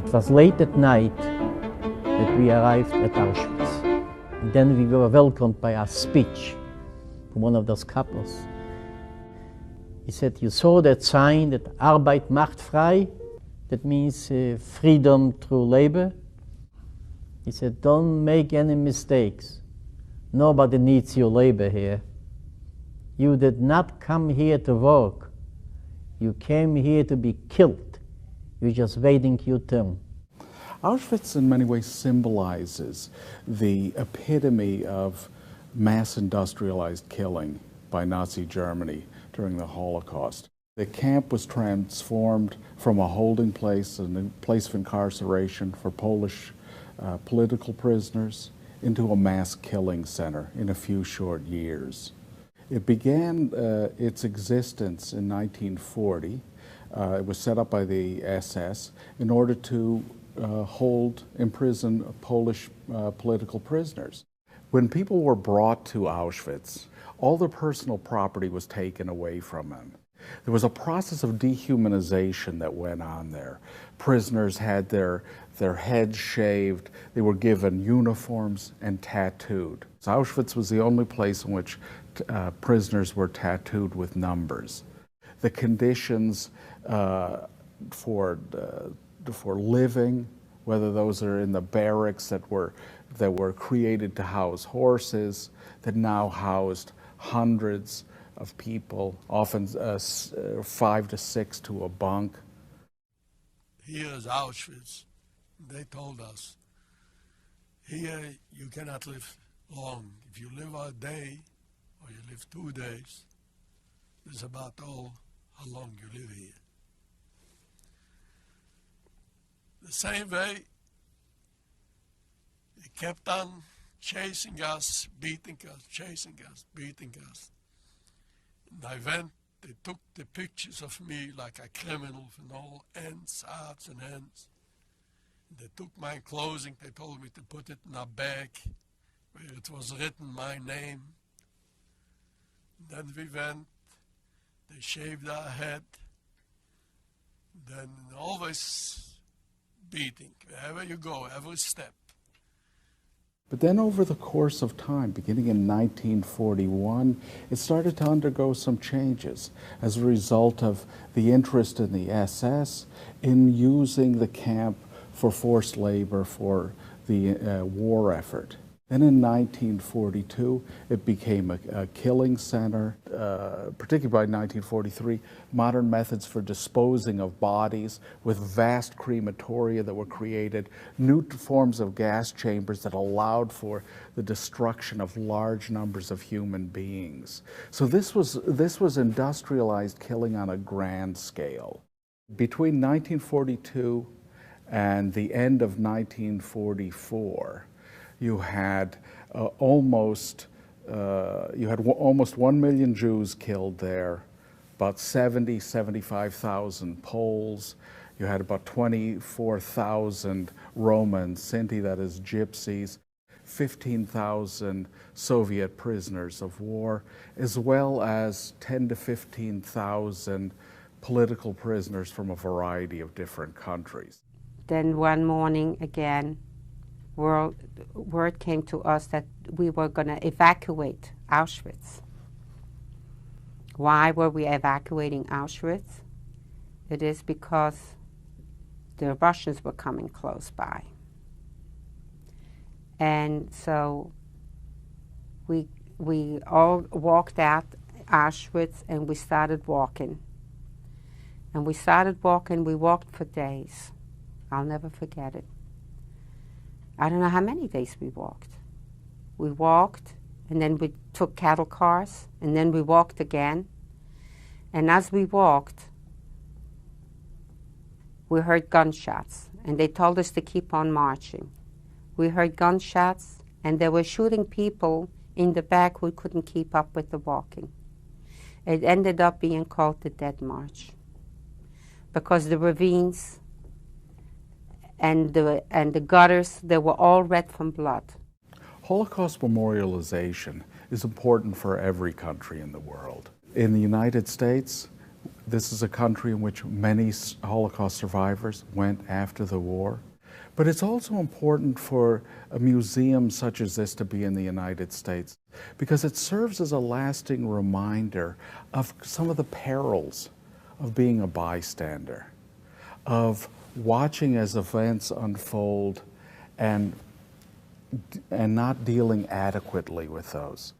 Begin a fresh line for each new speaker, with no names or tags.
It was late at night that we arrived at Auschwitz. And then we were welcomed by a speech from one of those couples. He said, "You saw that sign, that Arbeit macht frei, that means freedom through labor." He said, "Don't make any mistakes. Nobody needs your labor here. You did not come here to work. You came here to be killed. You're just waiting your turn."
Auschwitz in many ways symbolizes the epitome of mass industrialized killing by Nazi Germany during the Holocaust. The camp was transformed from a holding place and a place of incarceration for Polish political prisoners into a mass killing center in a few short years. It began its existence in 1940. It was set up by the SS in order to imprison Polish political prisoners. When people were brought to Auschwitz, all their personal property was taken away from them. There was a process of dehumanization that went on there. Prisoners had their heads shaved, they were given uniforms and tattooed. So Auschwitz was the only place in which prisoners were tattooed with numbers. The conditions for living, whether those are in the barracks that were created to house horses, that now housed hundreds of people, often 5 to 6 to a bunk.
Here is Auschwitz. They told us, here you cannot live long. If you live a day or you live 2 days, that's about all how long you live here. The same way, they kept on chasing us, beating us, chasing us, beating us. And I went, they took the pictures of me like a criminal from all ends, odds and ends. And they took my clothing, they told me to put it in a bag where it was written my name. And then we went, they shaved our head, then always beating, wherever you go, every step.
But then over the course of time, beginning in 1941, it started to undergo some changes as a result of the interest in the SS in using the camp for forced labor for the war effort. Then in 1942, it became a killing center, particularly by 1943, modern methods for disposing of bodies with vast crematoria that were created, new forms of gas chambers that allowed for the destruction of large numbers of human beings. So this was industrialized killing on a grand scale. Between 1942 and the end of 1944, you had almost 1 million Jews killed there, about 75,000 Poles. You had about 24,000 Romans, Sinti, that is gypsies, 15,000 Soviet prisoners of war, as well as 10 to 15,000 political prisoners from a variety of different countries.
Then one morning again, word came to us that we were going to evacuate Auschwitz. Why were we evacuating Auschwitz? It is because the Russians were coming close by. And so we all walked out Auschwitz and we started walking. And we walked for days. I'll never forget it. I don't know how many days we walked. We walked, and then we took cattle cars, and then we walked again. And as we walked, we heard gunshots, and they told us to keep on marching. We heard gunshots, and they were shooting people in the back who couldn't keep up with the walking. It ended up being called the Dead March, because the ravines and the gutters, they were all red from blood.
Holocaust memorialization is important for every country in the world. In the United States, This is a country in which many Holocaust survivors went after the war. But it's also important for a museum such as this to be in the United States because it serves as a lasting reminder of some of the perils of being a bystander, of watching as events unfold and not dealing adequately with those.